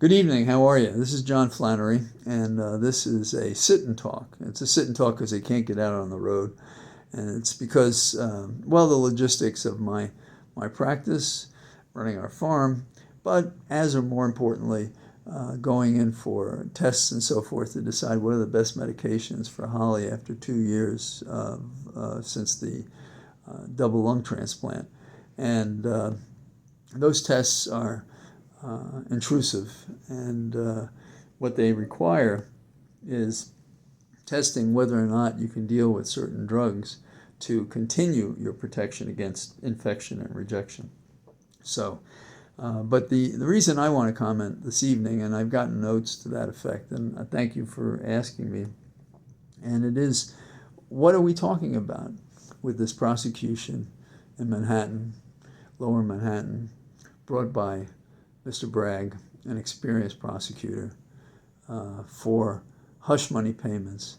Good evening. How are you? This is John Flannery, and this is a sit and talk. It's a sit and talk because they can't get out on the road, and it's because, the logistics of my practice, running our farm, but as or more importantly, going in for tests and so forth to decide what are the best medications for Holly after 2 years since the double lung transplant, and those tests are intrusive, and what they require is testing whether or not you can deal with certain drugs to continue your protection against infection and rejection. So, but the reason I want to comment this evening, and I've gotten notes to that effect, and I thank you for asking me, and it is, what are we talking about with this prosecution in Manhattan, Lower Manhattan, brought by Mr. Bragg, an experienced prosecutor, for hush money payments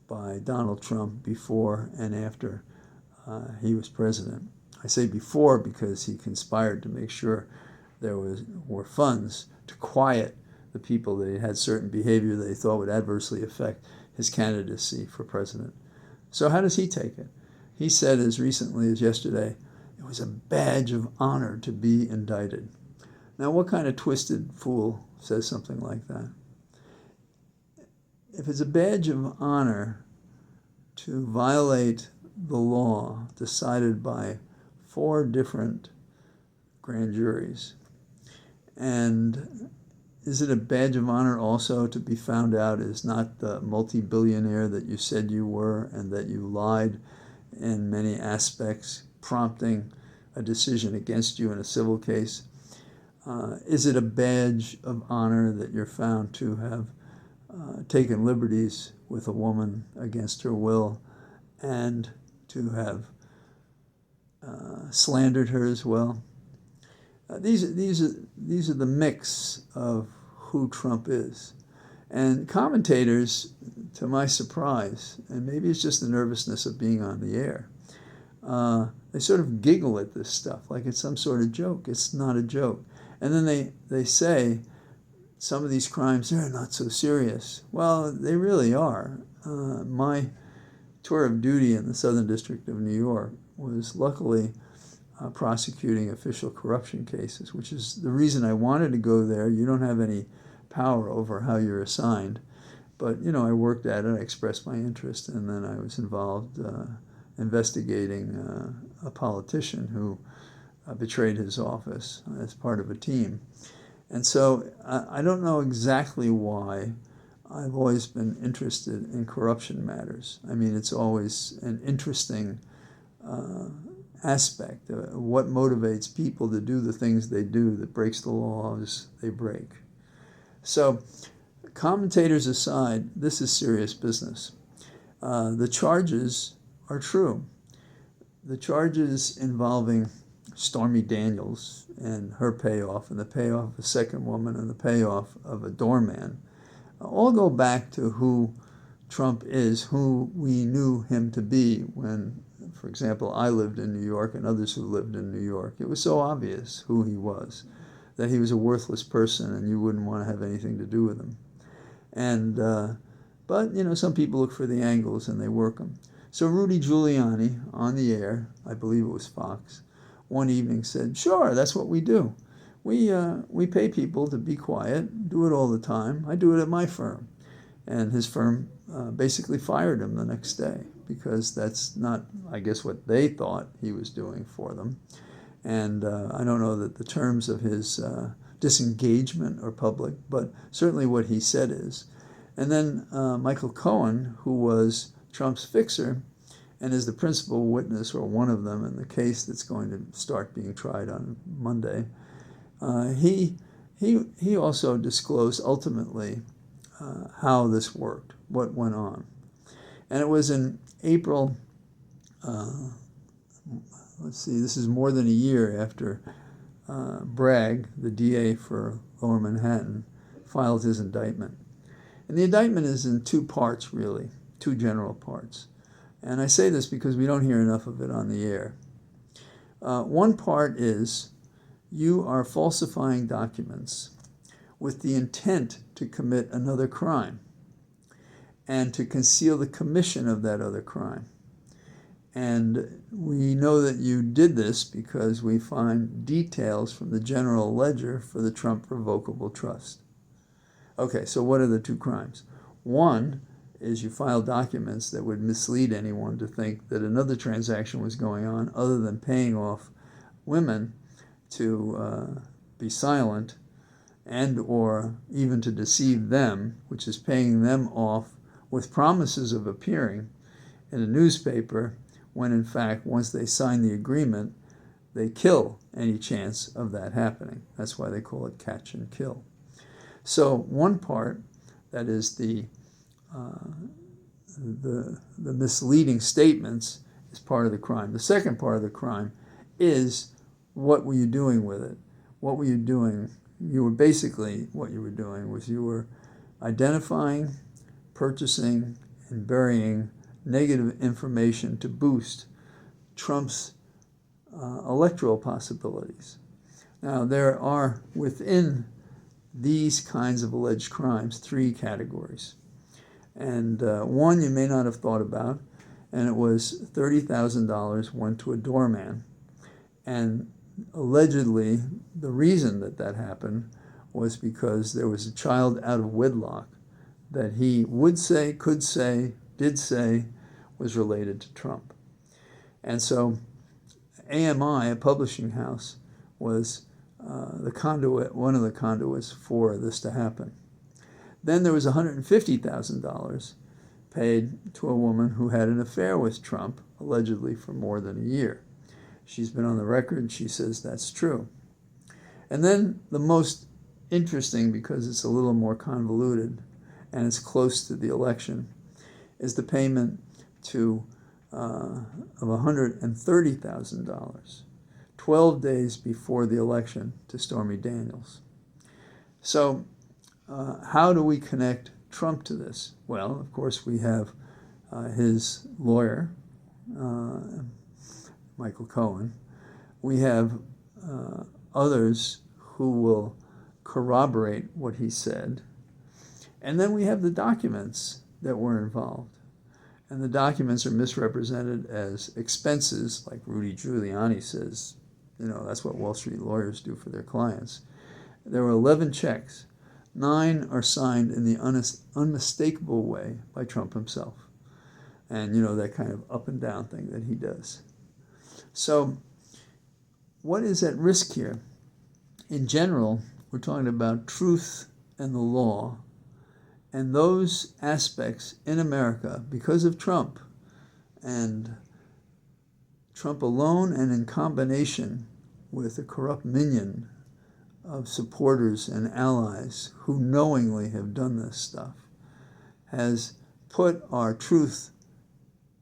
by Donald Trump before and after he was president. I say before because he conspired to make sure there were funds to quiet the people that had certain behavior that he thought would adversely affect his candidacy for president. So how does he take it? He said as recently as yesterday, it was a badge of honor to be indicted. Now, what kind of twisted fool says something like that? If it's a badge of honor to violate the law decided by 4 different grand juries, and is it a badge of honor also to be found out as not the multi-billionaire that you said you were and that you lied in many aspects, prompting a decision against you in a civil case? Is it a badge of honor that you're found to have taken liberties with a woman against her will and to have slandered her as well? These are the mix of who Trump is. And commentators, to my surprise, and maybe it's just the nervousness of being on the air, they sort of giggle at this stuff like it's some sort of joke. It's not a joke. And then they say some of these crimes, they're not so serious. Well, they really are. My tour of duty in the Southern District of New York was luckily prosecuting official corruption cases, which is the reason I wanted to go there. You don't have any power over how you're assigned. But, I worked at it, I expressed my interest, and then I was involved investigating a politician who betrayed his office as part of a team. And so I don't know exactly why I've always been interested in corruption matters. I mean, it's always an interesting aspect. What motivates people to do the things they do that breaks the laws they break. So commentators aside, this is serious business. The charges are true. The charges involving Stormy Daniels and her payoff, and the payoff of a second woman, and the payoff of a doorman, all go back to who Trump is, who we knew him to be when, for example, I lived in New York and others who lived in New York. It was so obvious who he was, that he was a worthless person and you wouldn't want to have anything to do with him. And but, some people look for the angles and they work them. So Rudy Giuliani, on the air, I believe it was Fox, one evening said, sure, that's what we do. We pay people to be quiet, do it all the time. I do it at my firm. And his firm basically fired him the next day because that's not, I guess, what they thought he was doing for them. And I don't know that the terms of his disengagement are public, but certainly what he said is. And then Michael Cohen, who was Trump's fixer, and is the principal witness, or one of them, in the case that's going to start being tried on Monday, he also disclosed ultimately how this worked, what went on. And it was in April, this is more than a year after Bragg, the DA for Lower Manhattan, filed his indictment. And the indictment is in 2 parts, really, 2 general parts. And I say this because we don't hear enough of it on the air. One part is you are falsifying documents with the intent to commit another crime and to conceal the commission of that other crime. And we know that you did this because we find details from the general ledger for the Trump revocable trust. Okay, so what are the two crimes? One is you file documents that would mislead anyone to think that another transaction was going on other than paying off women to be silent and or even to deceive them, which is paying them off with promises of appearing in a newspaper when in fact once they sign the agreement they kill any chance of that happening. That's why they call it catch and kill. So one part, that is the misleading statements, is part of the crime. The second part of the crime is, what were you doing with it? What were you doing? You were basically, what you were doing was you were identifying, purchasing, and burying negative information to boost Trump's electoral possibilities. Now, there are within these kinds of alleged crimes three categories. And one you may not have thought about, and it was $30,000 went to a doorman. And allegedly, the reason that that happened was because there was a child out of wedlock that he would say, could say, did say was related to Trump. And so AMI, a publishing house, was the conduit, one of the conduits for this to happen. Then there was $150,000 paid to a woman who had an affair with Trump, allegedly for more than a year. She's been on the record, she says that's true. And then the most interesting, because it's a little more convoluted and it's close to the election, is the payment of $130,000, 12 days before the election, to Stormy Daniels. So how do we connect Trump to this? Well, of course, we have his lawyer, Michael Cohen. We have others who will corroborate what he said. And then we have the documents that were involved. And the documents are misrepresented as expenses, like Rudy Giuliani says. You know, that's what Wall Street lawyers do for their clients. There were 11 checks. 9 are signed in the unmistakable way by Trump himself. And, you know, that kind of up and down thing that he does. So what is at risk here? In general, we're talking about truth and the law. And those aspects in America, because of Trump, and Trump alone and in combination with a corrupt minion of supporters and allies who knowingly have done this stuff, has put our truth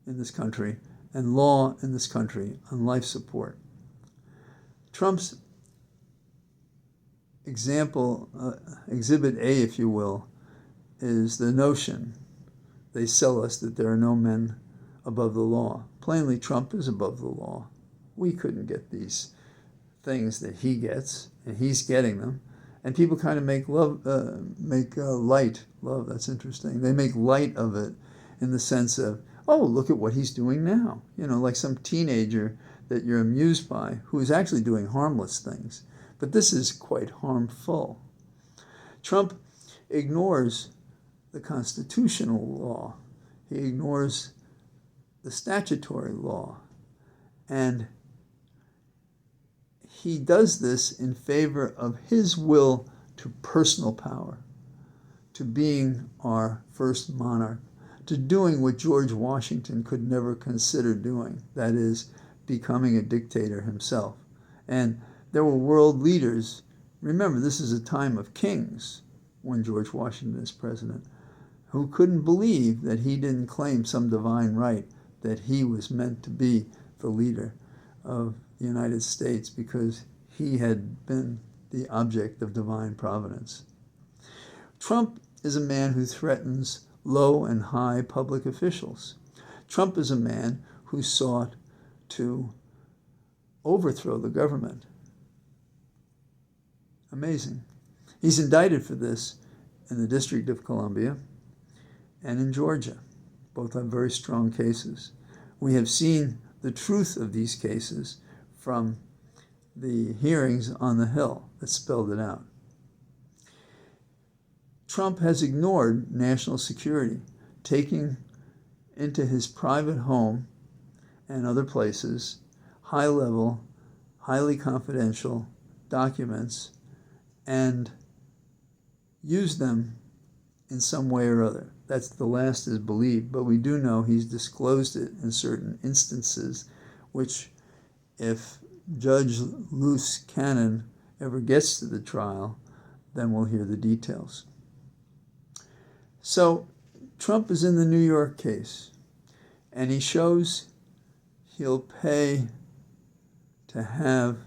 in this country and law in this country on life support. Trump's example, Exhibit A, if you will, is the notion they sell us that there are no men above the law. Plainly, Trump is above the law. We couldn't get these things that he gets, and he's getting them. And people kind of make light. Love, that's interesting. They make light of it in the sense of, oh, look at what he's doing now. You know, like some teenager that you're amused by who is actually doing harmless things. But this is quite harmful. Trump ignores the constitutional law. He ignores the statutory law. And he does this in favor of his will to personal power, to being our first monarch, to doing what George Washington could never consider doing, that is, becoming a dictator himself. And there were world leaders. Remember, this is a time of kings when George Washington is president, who couldn't believe that he didn't claim some divine right, that he was meant to be the leader of the United States because he had been the object of divine providence. Trump is a man who threatens low and high public officials. Trump is a man who sought to overthrow the government. Amazing. He's indicted for this in the District of Columbia and in Georgia. Both have very strong cases. We have seen the truth of these cases from the hearings on the Hill that spelled it out. Trump has ignored national security, taking into his private home and other places high-level, highly confidential documents and used them in some way or other. That's the last is believed, but we do know he's disclosed it in certain instances, which if Judge Luce Cannon ever gets to the trial, then we'll hear the details. So Trump is in the New York case, and he shows he'll pay to have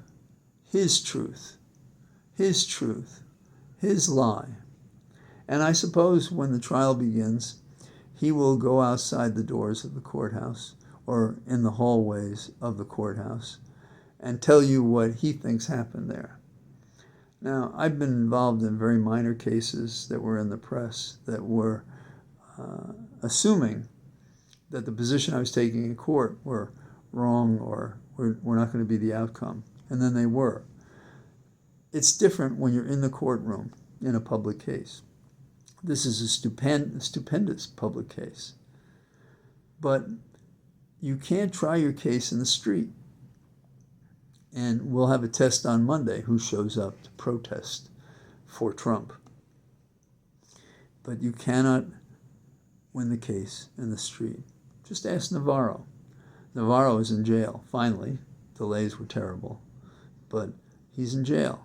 his truth, his lie. And I suppose when the trial begins, he will go outside the doors of the courthouse or in the hallways of the courthouse and tell you what he thinks happened there. Now, I've been involved in very minor cases that were in the press that were assuming that the position I was taking in court were wrong or were not going to be the outcome, and then they were. It's different when you're in the courtroom in a public case. This is a stupendous public case. But you can't try your case in the street. And we'll have a test on Monday who shows up to protest for Trump. But you cannot win the case in the street. Just ask Navarro. Navarro is in jail, finally. Delays were terrible. But he's in jail.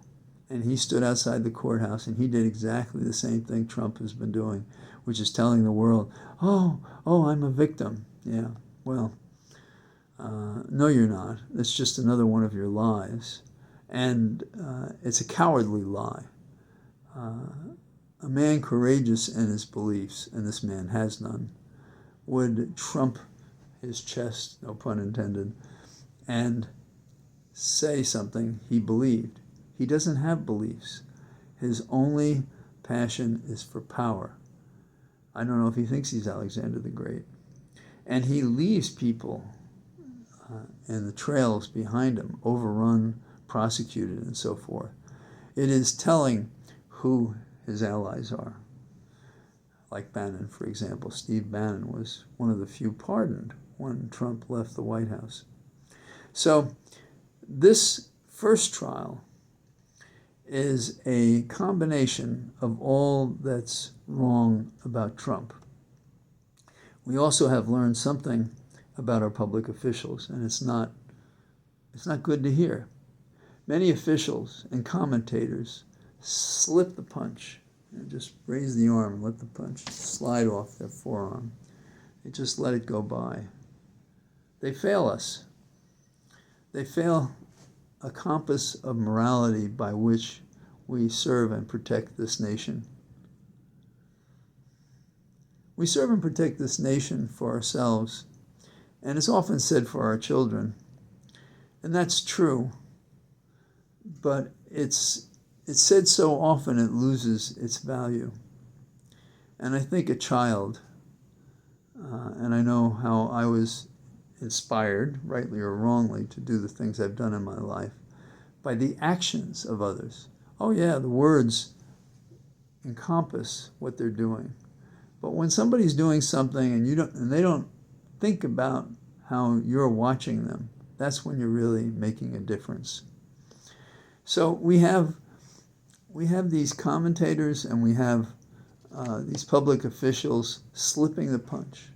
And he stood outside the courthouse and he did exactly the same thing Trump has been doing, which is telling the world, oh, I'm a victim. Yeah, well, no, you're not. It's just another one of your lies. And it's a cowardly lie. A man courageous in his beliefs, and this man has none, would trump his chest, no pun intended, and say something he believed. He doesn't have beliefs. His only passion is for power. I don't know if he thinks he's Alexander the Great. And he leaves people in the trails behind him, overrun, prosecuted, and so forth. It is telling who his allies are. Like Bannon, for example. Steve Bannon was one of the few pardoned when Trump left the White House. So this first trial is a combination of all that's wrong about Trump. We also have learned something about our public officials, and it's not good to hear. Many officials and commentators slip the punch and just raise the arm and let the punch slide off their forearm. They just let it go by. They fail us. They fail a compass of morality by which we serve and protect this nation. We serve and protect this nation for ourselves, and it's often said for our children, and that's true, but it's said so often it loses its value. And I think a child, and I know how I was inspired, rightly or wrongly, to do the things I've done in my life, by the actions of others. Oh yeah, the words encompass what they're doing. But when somebody's doing something and they don't think about how you're watching them, that's when you're really making a difference. So we have these commentators and we have these public officials slipping the punch,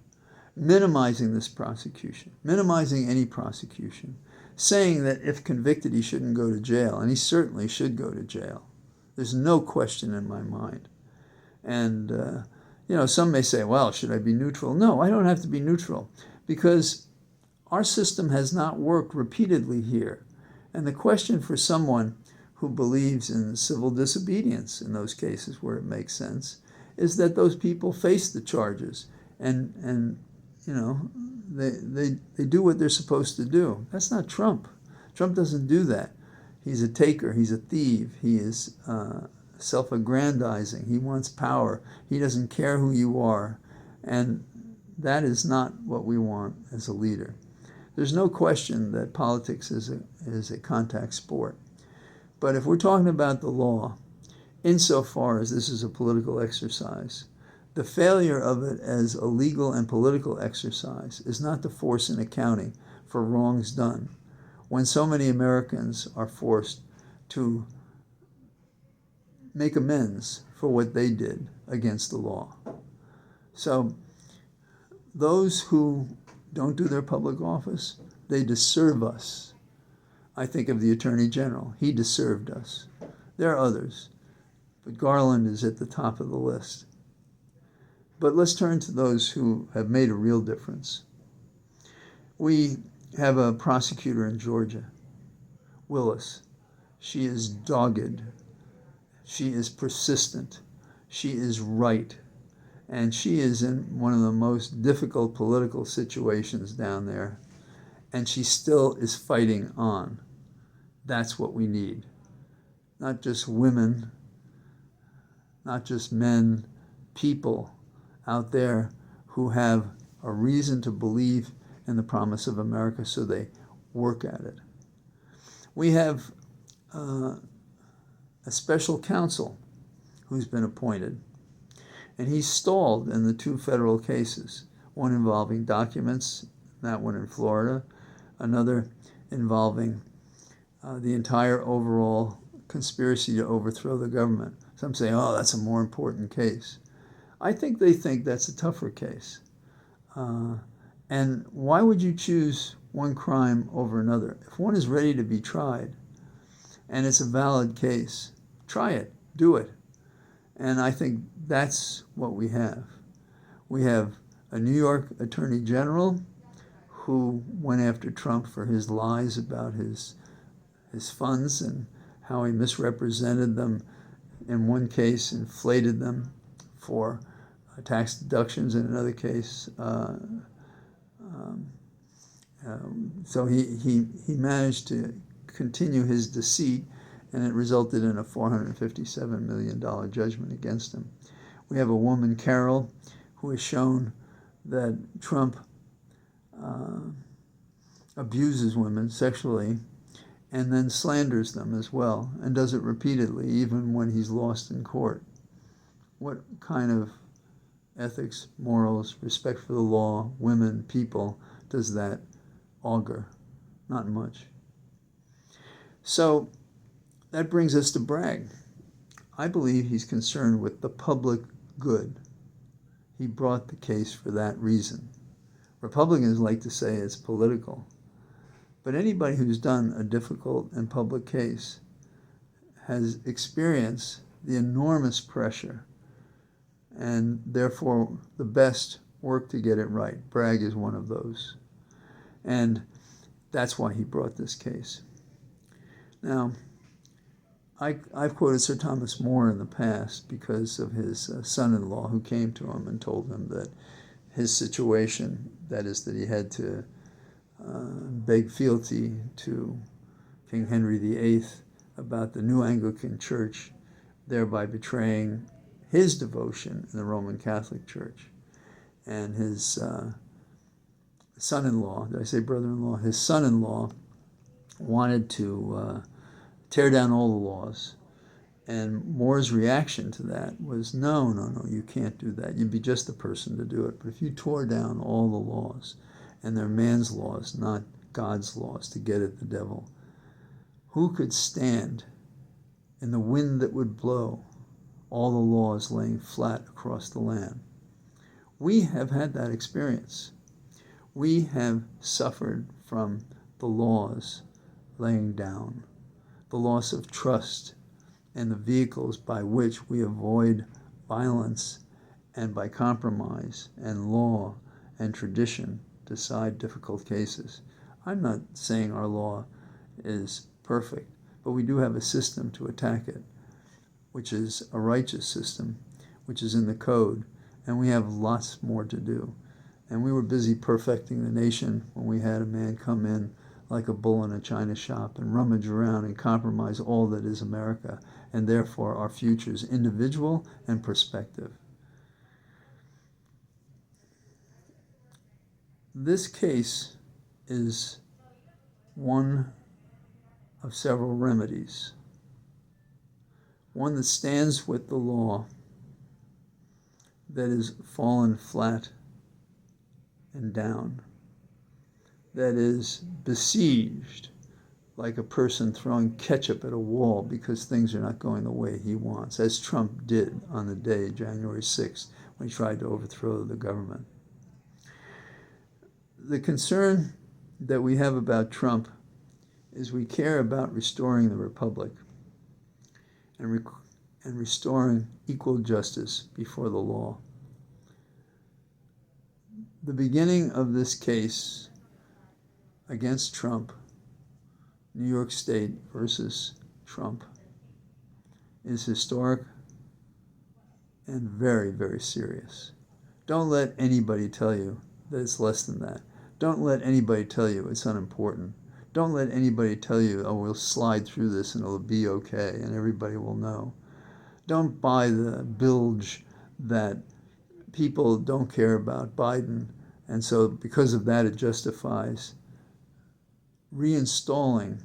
minimizing this prosecution, minimizing any prosecution, saying that if convicted he shouldn't go to jail, and he certainly should go to jail. There's no question in my mind. And some may say, well, should I be neutral? No, I don't have to be neutral, because our system has not worked repeatedly here. And the question for someone who believes in civil disobedience in those cases where it makes sense is that those people face the charges and they do what they're supposed to do. That's not Trump. Trump doesn't do that. He's a taker. He's a thief. He is self-aggrandizing. He wants power. He doesn't care who you are. And that is not what we want as a leader. There's no question that politics is a contact sport. But if we're talking about the law, insofar as this is a political exercise, the failure of it as a legal and political exercise is not to force an accounting for wrongs done, when so many Americans are forced to make amends for what they did against the law. So those who don't do their public office, they deserve us. I think of the Attorney General. He deserved us. There are others, but Garland is at the top of the list. But let's turn to those who have made a real difference. We have a prosecutor in Georgia, Willis. She is dogged. She is persistent. She is right. And she is in one of the most difficult political situations down there. And she still is fighting on. That's what we need. Not just women, not just men, people out there who have a reason to believe in the promise of America, so they work at it. We have a special counsel who's been appointed, and he stalled in the 2 federal cases, one involving documents, that one in Florida, another involving the entire overall conspiracy to overthrow the government. Some say, oh, that's a more important case. I think they think that's a tougher case. And why would you choose one crime over another? If one is ready to be tried and it's a valid case, try it, do it. And I think that's what we have. We have a New York Attorney General who went after Trump for his lies about his funds and how he misrepresented them in one case, inflated them for tax deductions in another case. So he managed to continue his deceit, and it resulted in a $457 million judgment against him. We have a woman, Carol, who has shown that Trump abuses women sexually and then slanders them as well, and does it repeatedly, even when he's lost in court. What kind of ethics, morals, respect for the law, women, people, does that augur? Not much. So that brings us to Bragg. I believe he's concerned with the public good. He brought the case for that reason. Republicans like to say it's political. But anybody who's done a difficult and public case has experienced the enormous pressure and therefore the best work to get it right. Bragg is one of those. And that's why he brought this case. Now, I've quoted Sir Thomas More in the past because of his son-in-law who came to him and told him that his situation, that is that he had to beg fealty to King Henry VIII about the new Anglican Church, thereby betraying his devotion in the Roman Catholic Church. And his son-in-law, did I say brother-in-law? His son-in-law wanted to tear down all the laws. And More's reaction to that was, no, you can't do that. You'd be just the person to do it. But if you tore down all the laws, and they're man's laws, not God's laws, to get at the devil, who could stand in the wind that would blow, all the laws laying flat across the land? We have had that experience. We have suffered from the laws laying down, the loss of trust, and the vehicles by which we avoid violence, and by compromise and law and tradition decide difficult cases. I'm not saying our law is perfect, but we do have a system to attack it, which is a righteous system, which is in the code, and we have lots more to do. And we were busy perfecting the nation when we had a man come in like a bull in a china shop and rummage around and compromise all that is America and therefore our futures, individual and prospective. This case is one of several remedies, one that stands with the law that is fallen flat and down, that is besieged like a person throwing ketchup at a wall because things are not going the way he wants, as Trump did on the day, January 6th, when he tried to overthrow the government. The concern that we have about Trump is we care about restoring the republic and restoring equal justice before the law. The beginning of this case against Trump, New York State versus Trump, is historic and very, very serious. Don't let anybody tell you that it's less than that. Don't let anybody tell you it's unimportant. Don't let anybody tell you, oh, we'll slide through this and it'll be okay and everybody will know. Don't buy the bilge that people don't care about Biden, and so because of that it justifies reinstalling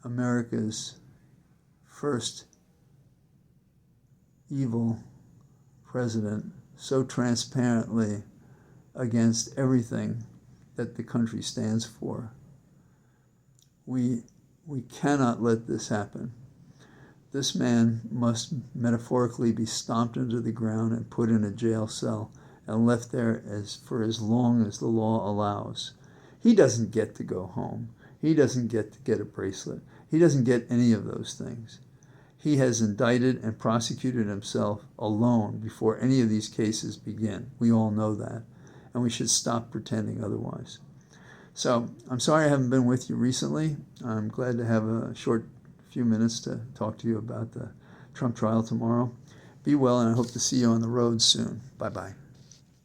America's first evil president so transparently against everything that the country stands for. We cannot let this happen. This man must metaphorically be stomped into the ground and put in a jail cell and left there for as long as the law allows. He doesn't get to go home. He doesn't get to get a bracelet. He doesn't get any of those things. He has indicted and prosecuted himself alone before any of these cases begin. We all know that, and we should stop pretending otherwise. So I'm sorry I haven't been with you recently. I'm glad to have a short few minutes to talk to you about the Trump trial tomorrow. Be well, and I hope to see you on the road soon. Bye-bye.